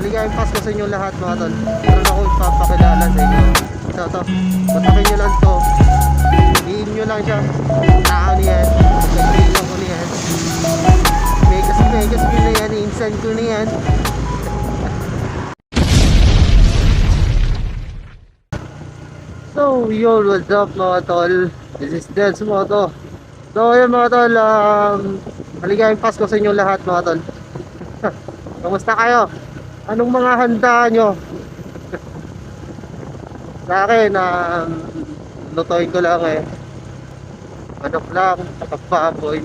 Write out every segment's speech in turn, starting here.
Maligayang Pasko sa inyo lahat mga tol. Meron ako ipapakilala sa inyo. Ito, kontakin nyo lang to. Hihin nyo lang siya. Tao niyan. Kaibigan ko niyan. Megas ko na yan. Instant ko na yan. So, yo, what's up mga tol? This is Dance Moto. So, yun mga tol, maligayang Pasko sa inyo lahat mga tol. Kamusta kayo? Anong mga handa nyo? Sa akin, lutuin ko lang manok lang, pagbaboy.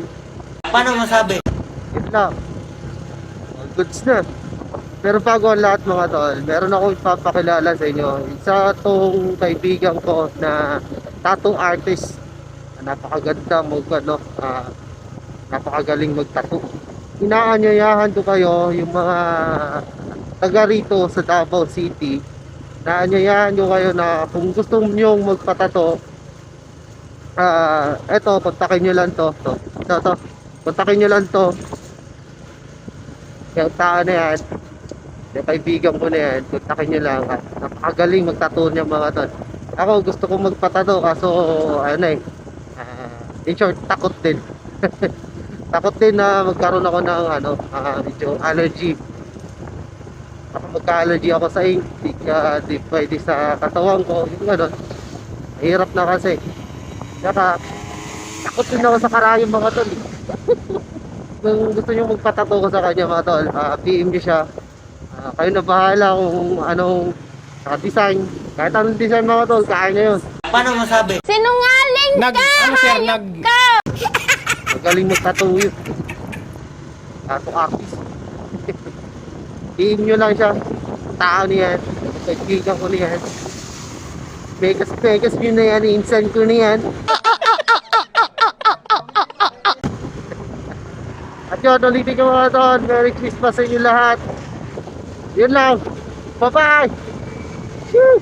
Paano masabi? Yun lang. All goods na. Pero bago ang lahat mga tol, meron akong ipapakilala sa inyo. Isa tong kaibigan ko na tattoo artist. Napakaganda napakagaling mag-tattoo. Inaanyayahan ko kayo yung mga taga rito sa Davao City. Inaanyayahan ko kayo na kung gusto nyong magpatato, eto, kontakin nyo lang to. Kontakin nyo lang to. Yung tao na yan, yung kaibigan ko na yan, kontakin nyo lang. Napakagaling mag-tattoo niya mga tol. Ako gusto kong magpatato kaso in short, takot din. Takot din na magkaroon ako ng medyo allergy. Baka magka-allergy ako sa ink, di pwede sa katawan ko, yung gano'n. Hirap na kasi. Saka, takot din ako sa karayong mga tol. Kung gusto nyo magpatato ko sa kanya mga tol, PM nyo siya. Kayo na bahala kung anong design. Kahit anong design mga tol, kaya nyo yun. Paano masabi? Sinungaling ka! Magaling mag-tattoo yun. Tattoo artist. PM nyo lang siya. Tao niyan. Kaibigan ko niyan. Megas nyo na yan. Instant ko na yan. At yun, ulitin ko mga doon. Merry Christmas sa inyo lahat. Yun lang. Bye-bye! Woo!